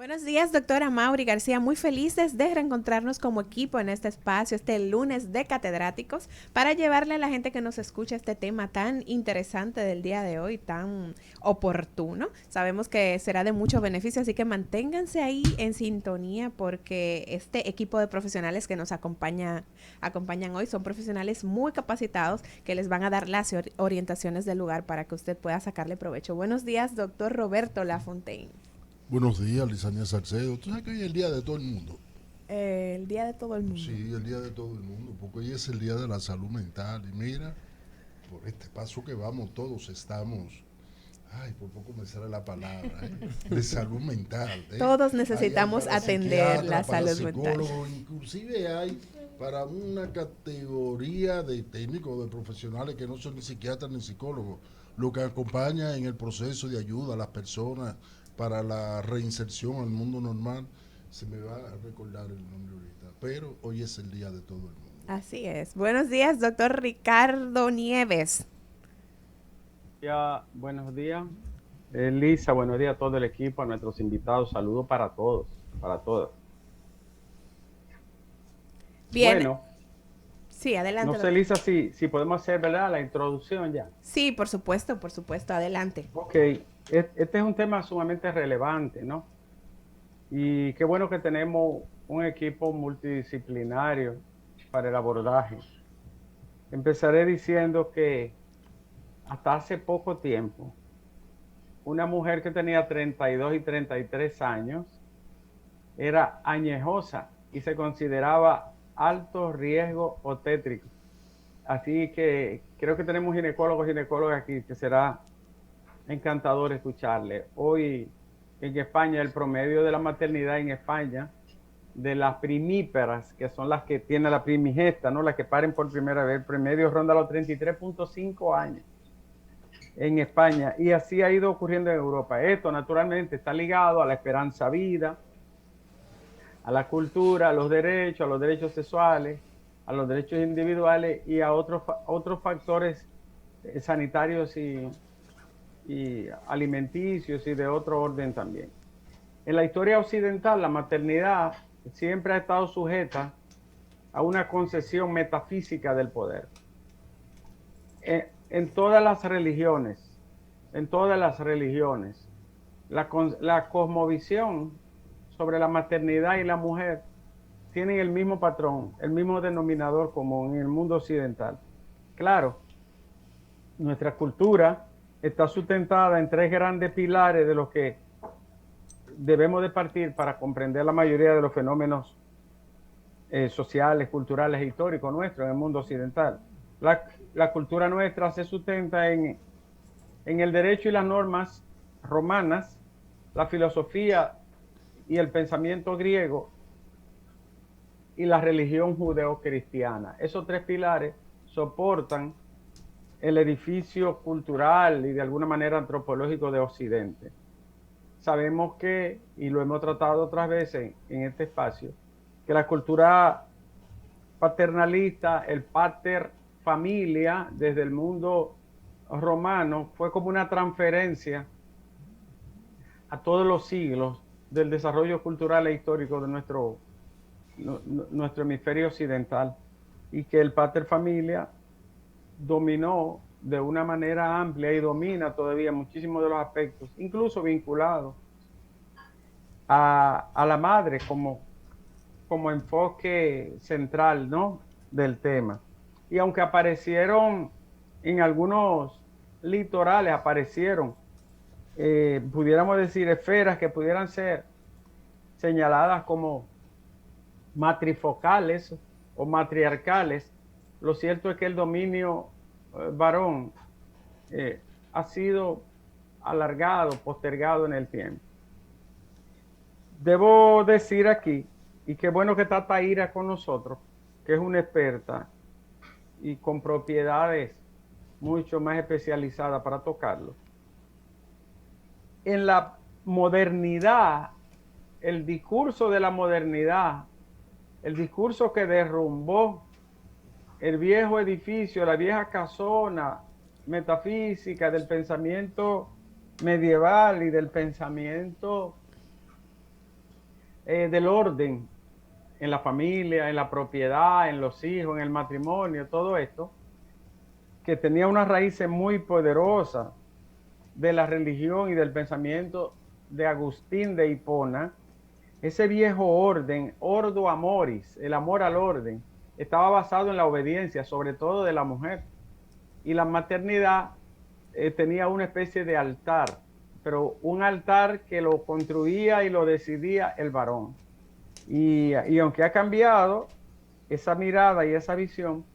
Buenos días, doctora Mauri García. Muy felices de reencontrarnos como equipo en este espacio, este lunes de catedráticos, para llevarle a la gente que nos escucha este tema tan interesante del día de hoy, tan oportuno. Sabemos que será de mucho beneficio, así que manténganse ahí en sintonía porque este equipo de profesionales que nos acompañan hoy son profesionales muy capacitados que les van a dar las orientaciones del lugar para que usted pueda sacarle provecho. Buenos días, doctor Roberto Lafontaine. Buenos días, Lisania Salcedo. Tú sabes que hoy es el día de todo el mundo. El día de todo el mundo. Sí, el día de todo el mundo, porque hoy es el día de la salud mental. Y mira, por este paso que vamos, todos estamos. Ay, por poco me sale la palabra, ¿eh? De salud mental. ¿Eh? Todos Hay necesitamos para atender la psiquiatra, para salud mental. psicólogo, inclusive hay para una categoría de técnicos, de profesionales que no son ni psiquiatras ni psicólogos, lo que acompaña en el proceso de ayuda a las personas para la reinserción al mundo normal. Se me va a recordar el nombre ahorita, pero hoy es el día de todo el mundo. Así es. Buenos días, doctor Ricardo Nieves. Ya, buenos días, Lisa, buenos días a todo el equipo, a nuestros invitados, saludos para todos, para todas. Bien. Bueno, Sí, no adelante, sé, doctor. Lisa, si podemos hacer, ¿verdad?, la introducción ya. Sí, por supuesto, adelante. Ok, este es un tema sumamente relevante, ¿no? Y qué bueno que tenemos un equipo multidisciplinario para el abordaje. Empezaré diciendo que hasta hace poco tiempo, una mujer que tenía 32 y 33 años era añejosa y se consideraba alto riesgo obstétrico. Así que creo que tenemos ginecólogos y ginecólogas aquí que será encantador escucharle. Hoy en España el promedio de la maternidad en España de las primíparas, que son las que tienen la primigesta, ¿no? Las que paren por primera vez, el promedio ronda los 33.5 años en España, y así ha ido ocurriendo en Europa. Esto naturalmente está ligado a la esperanza vida, a la cultura, a los derechos sexuales, a los derechos individuales y a otros factores sanitarios y alimenticios y de otro orden también. En la historia occidental, la maternidad siempre ha estado sujeta a una concesión metafísica del poder. En todas las religiones, la cosmovisión sobre la maternidad y la mujer tienen el mismo patrón, el mismo denominador común en el mundo occidental. Claro, nuestra cultura está sustentada en tres grandes pilares de los que debemos de partir para comprender la mayoría de los fenómenos sociales, culturales e históricos nuestros en el mundo occidental. La cultura nuestra se sustenta en el derecho y las normas romanas, la filosofía y el pensamiento griego y la religión judeocristiana. Esos tres pilares soportan el edificio cultural y de alguna manera antropológico de Occidente. Sabemos que, y lo hemos tratado otras veces en este espacio, que la cultura paternalista, el pater familia, desde el mundo romano, fue como una transferencia a todos los siglos del desarrollo cultural e histórico de nuestro hemisferio occidental, y que el pater familia dominó de una manera amplia y domina todavía muchísimos de los aspectos, incluso vinculados a la madre como enfoque central, ¿no?, del tema. Y aunque aparecieron en algunos litorales, pudiéramos decir, esferas que pudieran ser señaladas como matrifocales o matriarcales, lo cierto es que el dominio varón ha sido alargado, postergado en el tiempo. Debo decir aquí, y qué bueno que está Taira con nosotros, que es una experta y con propiedades mucho más especializadas para tocarlo. En la modernidad, el discurso de la modernidad, el discurso que derrumbó el viejo edificio, la vieja casona metafísica del pensamiento medieval y del pensamiento del orden en la familia, en la propiedad, en los hijos, en el matrimonio, todo esto, que tenía unas raíces muy poderosas de la religión y del pensamiento de Agustín de Hipona. Ese viejo orden, ordo amoris, el amor al orden, estaba basado en la obediencia, sobre todo de la mujer. Y la maternidad tenía una especie de altar, pero un altar que lo construía y lo decidía el varón. Y aunque ha cambiado esa mirada y esa visión,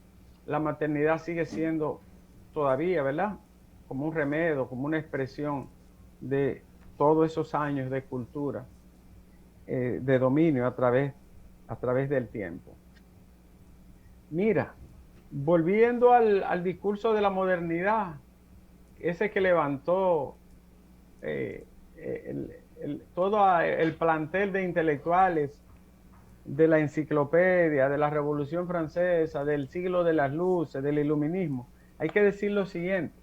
la maternidad sigue siendo todavía, ¿verdad? Como un remedio, como una expresión de todos esos años de cultura, de dominio a través del tiempo. Mira, volviendo al discurso de la modernidad, ese que levantó todo el plantel de intelectuales de la enciclopedia, de la Revolución Francesa, del siglo de las luces, del iluminismo, hay que decir lo siguiente.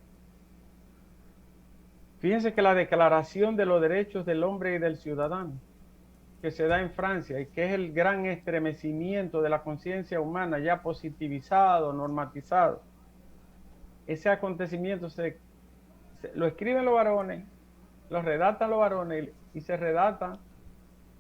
Fíjense que la Declaración de los Derechos del Hombre y del Ciudadano, que se da en Francia y que es el gran estremecimiento de la conciencia humana ya positivizado, normatizado, ese acontecimiento lo escriben los varones, lo redactan los varones y se redacta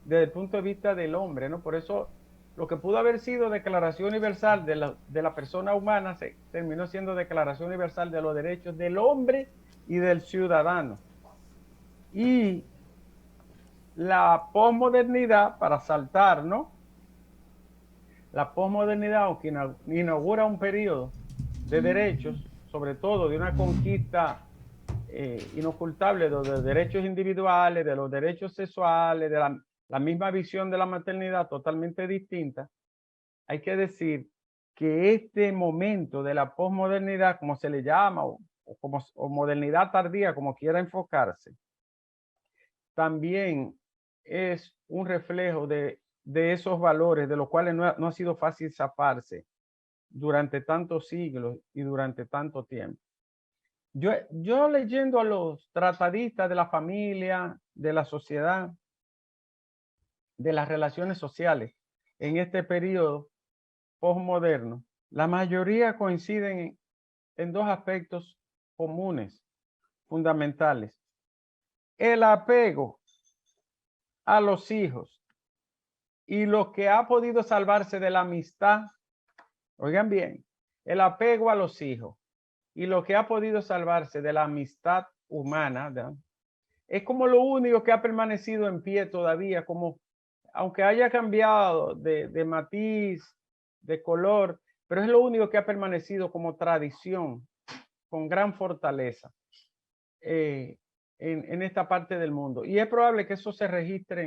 desde el punto de vista del hombre, ¿no? Por eso lo que pudo haber sido Declaración Universal de la persona humana se terminó siendo Declaración Universal de los Derechos del Hombre y del Ciudadano. Y la posmodernidad, para saltar, ¿no? La posmodernidad, aunque inaugura un periodo de derechos, sobre todo de una conquista inocultable de los derechos individuales, de los derechos sexuales, de la misma visión de la maternidad totalmente distinta, hay que decir que este momento de la posmodernidad, como se le llama, o modernidad tardía, como quiera enfocarse, también es un reflejo de esos valores de los cuales no ha sido fácil zafarse durante tantos siglos y durante tanto tiempo. Yo leyendo a los tratadistas de la familia, de la sociedad, de las relaciones sociales en este periodo posmoderno, la mayoría coinciden en dos aspectos comunes, fundamentales. El apego a los hijos y lo que ha podido salvarse de la amistad, oigan bien, el apego a los hijos y lo que ha podido salvarse de la amistad humana, ¿verdad? Es como lo único que ha permanecido en pie todavía, como aunque haya cambiado de matiz, de color, pero es lo único que ha permanecido como tradición, con gran fortaleza en esta parte del mundo. Y es probable que eso se registre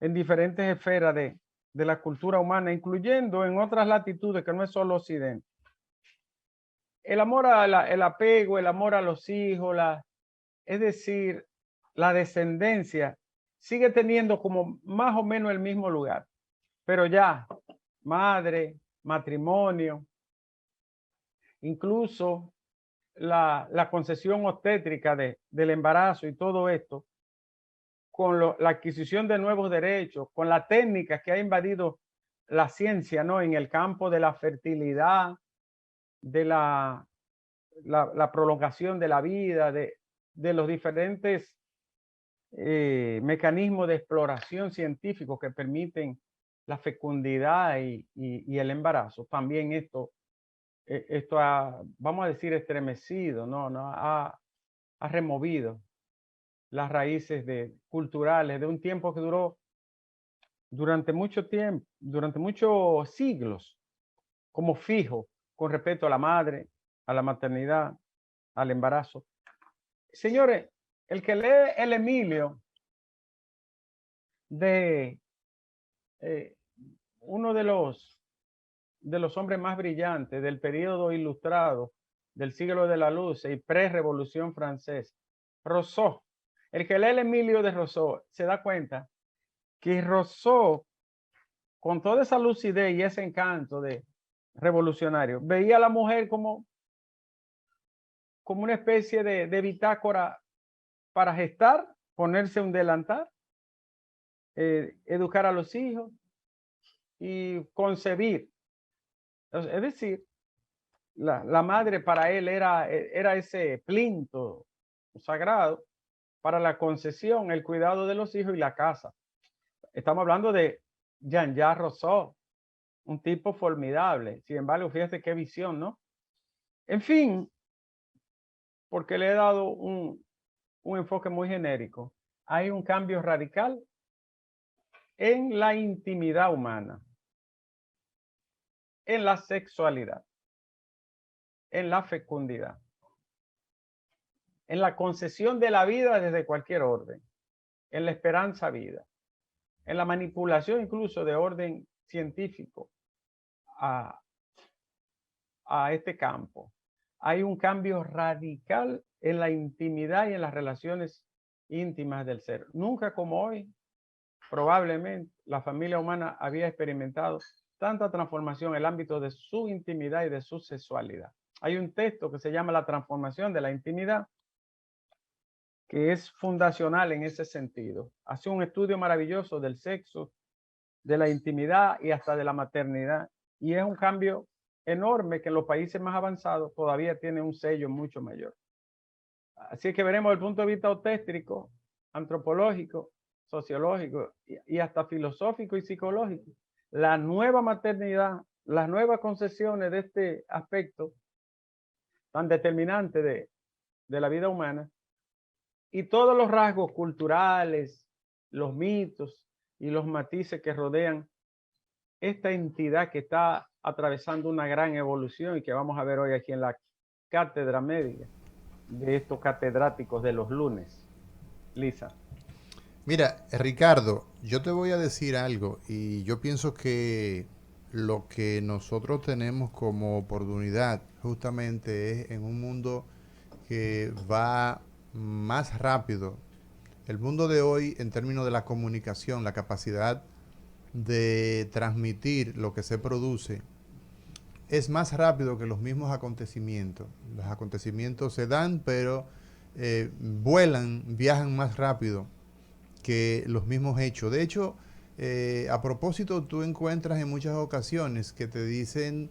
en diferentes esferas de la cultura humana, incluyendo en otras latitudes que no es solo Occidente. El amor el apego, el amor a los hijos, es decir, la descendencia sigue teniendo como más o menos el mismo lugar, pero ya madre, matrimonio, incluso la concesión obstétrica del embarazo y todo esto, con la adquisición de nuevos derechos, con la técnica que ha invadido la ciencia, ¿no? En el campo de la fertilidad, de la prolongación de la vida, de los diferentes mecanismos de exploración científicos que permiten la fecundidad y el embarazo. También esto ha, vamos a decir, estremecido, ha removido las raíces culturales de un tiempo que duró durante mucho tiempo, durante muchos siglos, como fijo con respecto a la madre, a la maternidad, al embarazo. Señores, el que lee el Emilio de uno de los hombres más brillantes del periodo ilustrado del siglo de la luz y pre-revolución francesa, Rousseau. El que lee el Emilio de Rousseau se da cuenta que Rousseau, con toda esa lucidez y ese encanto de revolucionario, veía a la mujer como una especie de bitácora para gestar, ponerse un delantal educar a los hijos y concebir. Es decir, la madre para él era ese plinto sagrado para la concesión, el cuidado de los hijos y la casa. Estamos hablando de Jean-Jacques Rousseau, un tipo formidable. Sin embargo, fíjate qué visión, ¿no? En fin, porque le he dado un enfoque muy genérico. Hay un cambio radical en la intimidad humana, en la sexualidad, en la fecundidad, en la concesión de la vida desde cualquier orden, en la esperanza vida, en la manipulación incluso de orden científico a este campo. Hay un cambio radical en la intimidad y en las relaciones íntimas del ser. Nunca como hoy, probablemente, la familia humana había experimentado tanta transformación en el ámbito de su intimidad y de su sexualidad. Hay un texto que se llama La transformación de la intimidad, que es fundacional en ese sentido. Hace un estudio maravilloso del sexo, de la intimidad y hasta de la maternidad. Y es un cambio enorme que en los países más avanzados todavía tiene un sello mucho mayor. Así que veremos el punto de vista obstétrico, antropológico, sociológico y hasta filosófico y psicológico. La nueva maternidad, las nuevas concesiones de este aspecto tan determinante de la vida humana y todos los rasgos culturales, los mitos y los matices que rodean esta entidad que está atravesando una gran evolución y que vamos a ver hoy aquí en la cátedra médica de estos catedráticos de los lunes. Lisa. Mira, Ricardo, yo te voy a decir algo y yo pienso que lo que nosotros tenemos como oportunidad justamente es en un mundo que va más rápido. El mundo de hoy, en términos de la comunicación, la capacidad de transmitir lo que se produce, es más rápido que los mismos acontecimientos. Los acontecimientos se dan, pero vuelan, viajan más rápido que los mismos hechos. De hecho, a propósito, tú encuentras en muchas ocasiones que te dicen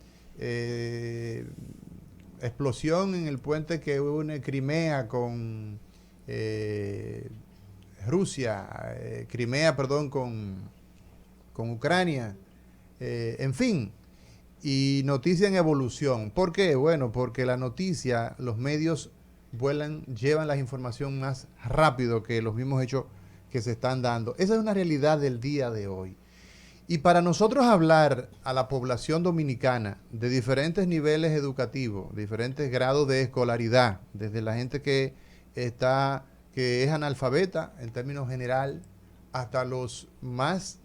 explosión en el puente que une Crimea con Rusia, Crimea, perdón, con Ucrania, en fin, y noticia en evolución. ¿Por qué? Bueno, porque la noticia, los medios llevan la información más rápido que los mismos hechos que se están dando. Esa es una realidad del día de hoy. Y para nosotros hablar a la población dominicana de diferentes niveles educativos, diferentes grados de escolaridad, desde la gente que es analfabeta en términos general, hasta los más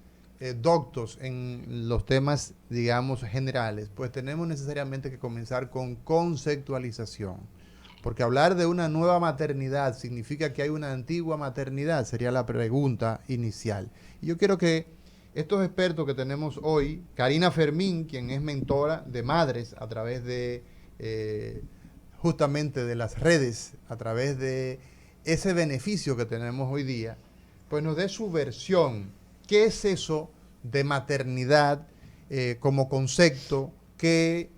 doctos en los temas, digamos, generales, pues tenemos necesariamente que comenzar con conceptualización. Porque hablar de una nueva maternidad significa que hay una antigua maternidad, sería la pregunta inicial. Y yo quiero que estos expertos que tenemos hoy, Karina Fermín, quien es mentora de madres a través de justamente de las redes, a través de ese beneficio que tenemos hoy día, pues nos dé su versión. ¿Qué es eso de maternidad como concepto que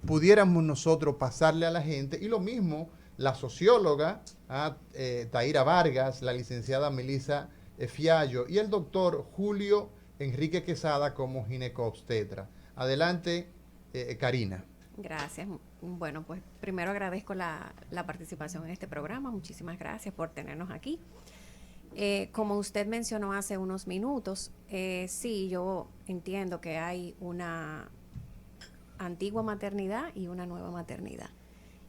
pudiéramos nosotros pasarle a la gente? Y lo mismo la socióloga Taira Vargas, la licenciada Melissa Fiallo y el doctor Julio Enrique Quesada como ginecobstetra. Adelante, Karina. Gracias. Bueno, pues primero agradezco la participación en este programa. Muchísimas gracias por tenernos aquí. Como usted mencionó hace unos minutos, sí, yo entiendo que hay una antigua maternidad y una nueva maternidad.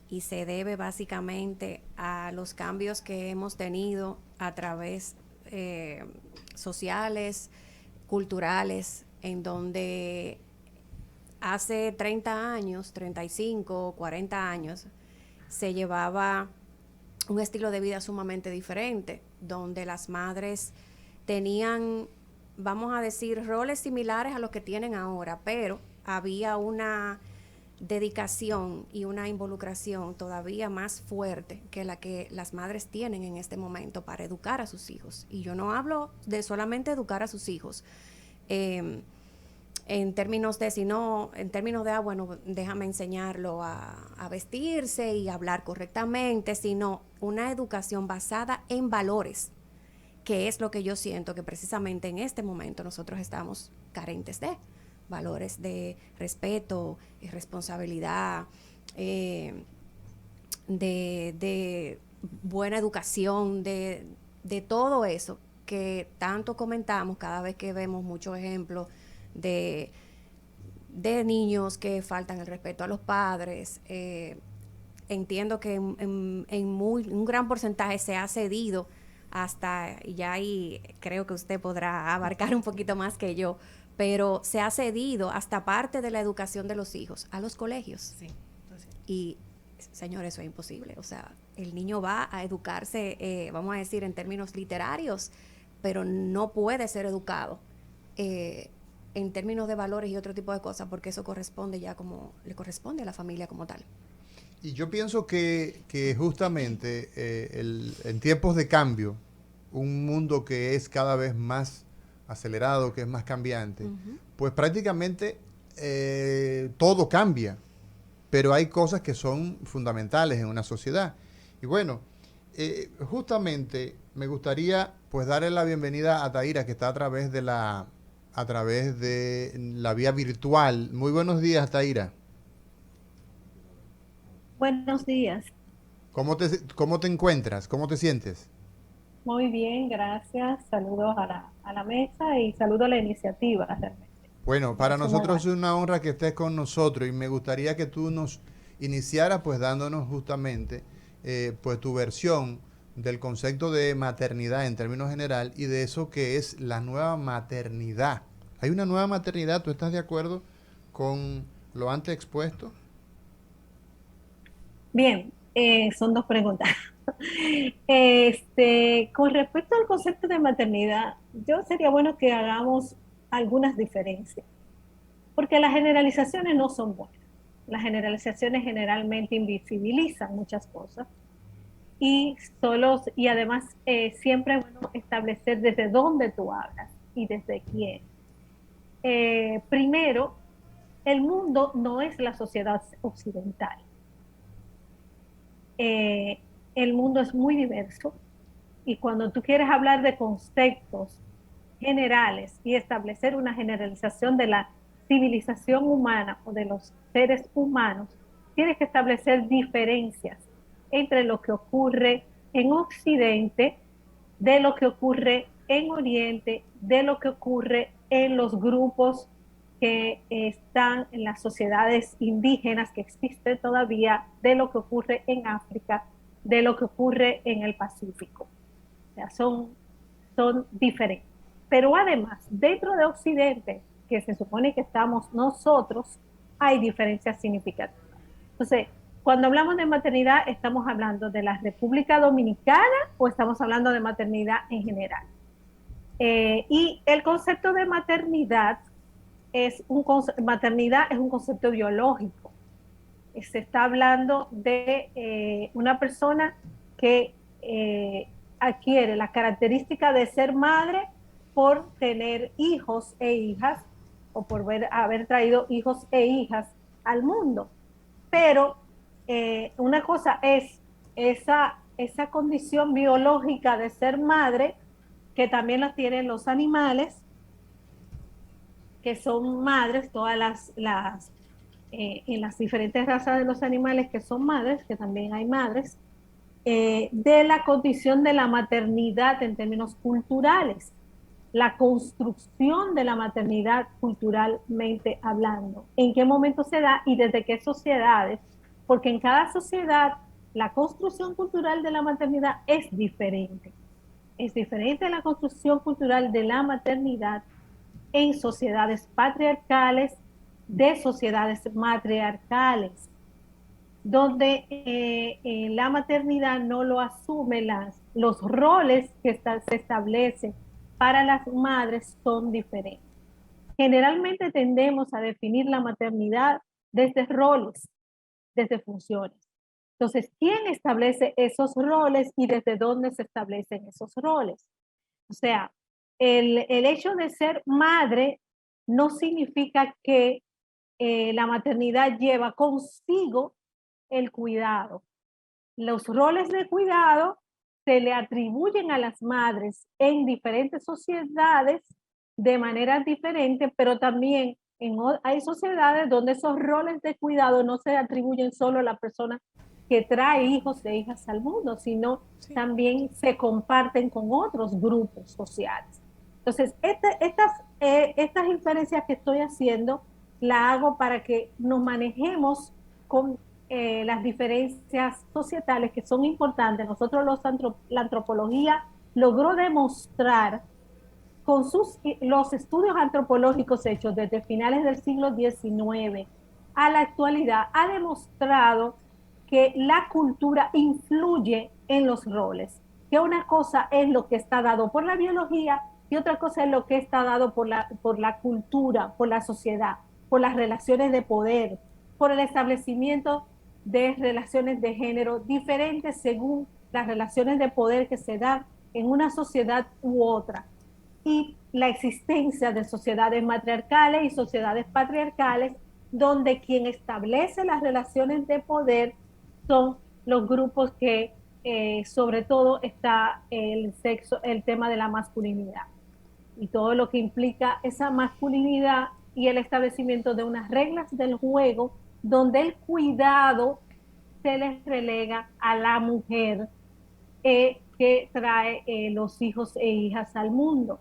Y se debe básicamente a los cambios que hemos tenido a través sociales, culturales, en donde hace 30 años, 35, 40 años, se llevaba un estilo de vida sumamente diferente, donde las madres tenían, vamos a decir, roles similares a los que tienen ahora, pero había una dedicación y una involucración todavía más fuerte que la que las madres tienen en este momento para educar a sus hijos. Y yo no hablo de solamente educar a sus hijos, en términos de, sino en términos de, bueno, déjame enseñarlo a vestirse y hablar correctamente, sino una educación basada en valores, que es lo que yo siento que precisamente en este momento nosotros estamos carentes de. Valores de respeto, responsabilidad, de buena educación, de todo eso que tanto comentamos cada vez que vemos muchos ejemplos de niños que faltan el respeto a los padres. Entiendo que en un gran porcentaje se ha cedido hasta, y ya ahí creo que usted podrá abarcar un poquito más que yo, pero se ha cedido hasta parte de la educación de los hijos a los colegios. Sí, y, señores, eso es imposible. O sea, el niño va a educarse, vamos a decir, en términos literarios, pero no puede ser educado en términos de valores y otro tipo de cosas, porque eso corresponde ya como, le corresponde a la familia como tal. Y yo pienso que justamente en tiempos de cambio, un mundo que es cada vez más acelerado, que es más cambiante, pues prácticamente todo cambia, pero hay cosas que son fundamentales en una sociedad. Y bueno, justamente me gustaría pues darle la bienvenida a Taira, que está a través de la vía virtual. Muy buenos días, Taira. Buenos días. ¿Cómo te encuentras? ¿Cómo te sientes? Muy bien, gracias. Saludos a la mesa y saludo a la iniciativa realmente. Bueno, para ¿Cómo nosotros va? es una honra que estés con nosotros y me gustaría que tú nos iniciaras pues dándonos justamente pues tu versión del concepto de maternidad en términos general y de eso que es la nueva maternidad. ¿Hay una nueva maternidad? ¿Tú estás de acuerdo con lo antes expuesto? Bien, son dos preguntas. Con respecto al concepto de maternidad, yo sería bueno que hagamos algunas diferencias, porque las generalizaciones no son buenas. Las generalizaciones generalmente invisibilizan muchas cosas y además siempre es bueno establecer desde dónde tú hablas y desde quién. Primero, el mundo no es la sociedad occidental. El mundo es muy diverso y cuando tú quieres hablar de conceptos generales y establecer una generalización de la civilización humana o de los seres humanos, tienes que establecer diferencias entre lo que ocurre en Occidente, de lo que ocurre en Oriente, de lo que ocurre en los grupos que están en las sociedades indígenas que existen todavía, de lo que ocurre en África, de lo que ocurre en el Pacífico. O sea, son diferentes. Pero además, dentro de Occidente, que se supone que estamos nosotros, hay diferencias significativas. Entonces, cuando hablamos de maternidad, ¿estamos hablando de la República Dominicana o estamos hablando de maternidad en general? Y el concepto de maternidad maternidad es un concepto biológico. Se está hablando de una persona que adquiere la característica de ser madre por tener hijos e hijas o por haber traído hijos e hijas al mundo. Pero una cosa es esa condición biológica de ser madre, que también la tienen los animales, que son madres, todas en las diferentes razas de los animales que son madres, que también hay madres, de la condición de la maternidad en términos culturales, la construcción de la maternidad culturalmente hablando, en qué momento se da y desde qué sociedades, porque en cada sociedad la construcción cultural de la maternidad es diferente. Es diferente a la construcción cultural de la maternidad en sociedades patriarcales, de sociedades matriarcales, donde la maternidad no lo asume, los roles que se establecen para las madres son diferentes. Generalmente tendemos a definir la maternidad desde roles, desde funciones. Entonces, ¿quién establece esos roles y desde dónde se establecen esos roles? O sea, el hecho de ser madre no significa que la maternidad lleva consigo el cuidado. Los roles de cuidado se le atribuyen a las madres en diferentes sociedades de maneras diferentes, pero también hay sociedades donde esos roles de cuidado no se atribuyen solo a la persona que trae hijos e hijas al mundo, sino también se comparten con otros grupos sociales. Entonces, estas inferencias que estoy haciendo, la hago para que nos manejemos con las diferencias societales que son importantes. Nosotros la antropología logró demostrar con los estudios antropológicos hechos desde finales del siglo XIX a la actualidad, ha demostrado que la cultura influye en los roles, que una cosa es lo que está dado por la biología y otra cosa es lo que está dado por la cultura, por la sociedad, por las relaciones de poder, por el establecimiento de relaciones de género diferentes según las relaciones de poder que se dan en una sociedad u otra, y la existencia de sociedades matriarcales y sociedades patriarcales, donde quien establece las relaciones de poder son los grupos que sobre todo está el sexo, el tema de la masculinidad y todo lo que implica esa masculinidad y el establecimiento de unas reglas del juego donde el cuidado se les relega a la mujer que trae los hijos e hijas al mundo.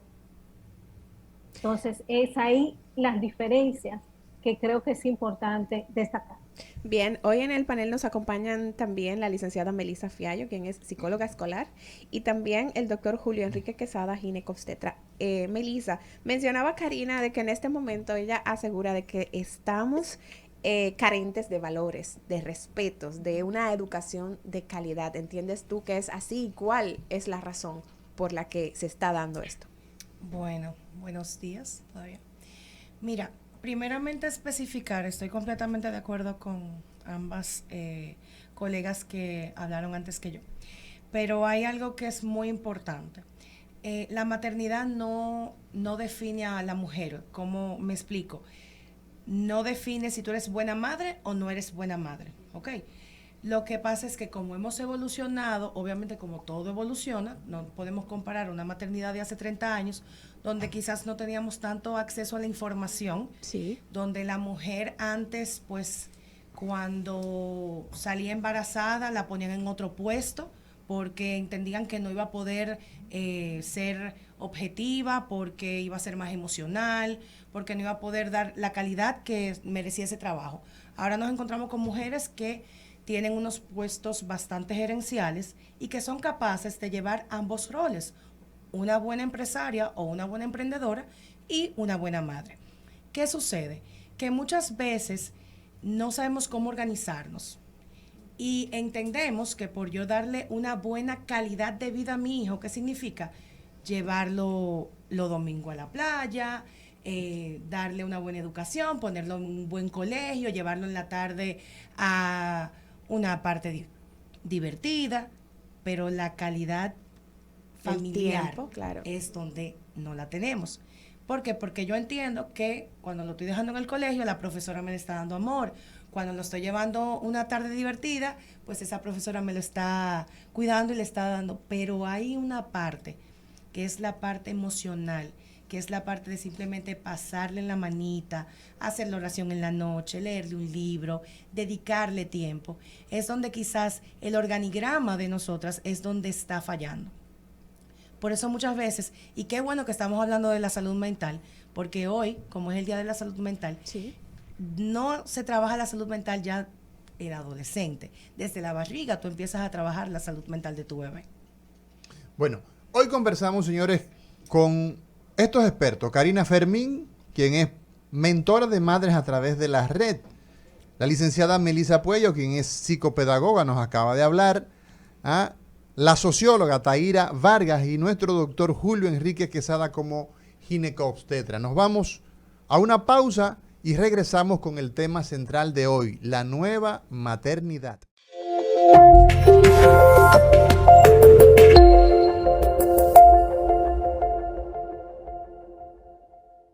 Entonces, es ahí las diferencias que creo que es importante destacar. Bien, hoy en el panel nos acompañan también la licenciada Melisa Fiallo, quien es psicóloga escolar, y también el doctor Julio Enrique Quesada, ginecobstetra. Melisa, mencionaba Karina de que en este momento ella asegura de que estamos carentes de valores, de respetos, de una educación de calidad. ¿Entiendes tú que es así? ¿Cuál es la razón por la que se está dando esto? Bueno, buenos días todavía. Mira, primeramente especificar, estoy completamente de acuerdo con ambas colegas que hablaron antes que yo, pero hay algo que es muy importante. La maternidad no define a la mujer, ¿cómo me explico? No define si tú eres buena madre o no eres buena madre, ¿ok? Lo que pasa es que como hemos evolucionado, obviamente como todo evoluciona, no podemos comparar una maternidad de hace 30 años, donde quizás no teníamos tanto acceso a la información, sí, donde la mujer antes, pues, cuando salía embarazada, la ponían en otro puesto, porque entendían que no iba a poder ser objetiva, porque iba a ser más emocional, porque no iba a poder dar la calidad que merecía ese trabajo. Ahora nos encontramos con mujeres que tienen unos puestos bastante gerenciales y que son capaces de llevar ambos roles, una buena empresaria o una buena emprendedora y una buena madre. ¿Qué sucede? Que muchas veces no sabemos cómo organizarnos y entendemos que por yo darle una buena calidad de vida a mi hijo, ¿qué significa? Llevarlo los domingos a la playa, darle una buena educación, ponerlo en un buen colegio, llevarlo en la tarde a una parte divertida, pero la calidad familiar tiempo, claro, es donde no la tenemos. ¿Por qué? Porque yo entiendo que cuando lo estoy dejando en el colegio, la profesora me le está dando amor. Cuando lo estoy llevando una tarde divertida, pues esa profesora me lo está cuidando y le está dando. Pero hay una parte, que es la parte emocional, que es la parte de simplemente pasarle en la manita, hacer la oración en la noche, leerle un libro, dedicarle tiempo. Es donde quizás el organigrama de nosotras es donde está fallando. Por eso muchas veces, y qué bueno que estamos hablando de la salud mental, porque hoy, como es el Día de la Salud Mental, sí, no se trabaja la salud mental ya el adolescente. Desde la barriga tú empiezas a trabajar la salud mental de tu bebé. Bueno, hoy conversamos, señores, con estos expertos. Karina Fermín, quien es mentora de madres a través de la red. La licenciada Melisa Puello, quien es psicopedagoga, nos acaba de hablar. La socióloga Taira Vargas y nuestro doctor Julio Enrique Quesada como ginecobstetra. Nos vamos a una pausa y y regresamos con el tema central de hoy, la nueva maternidad.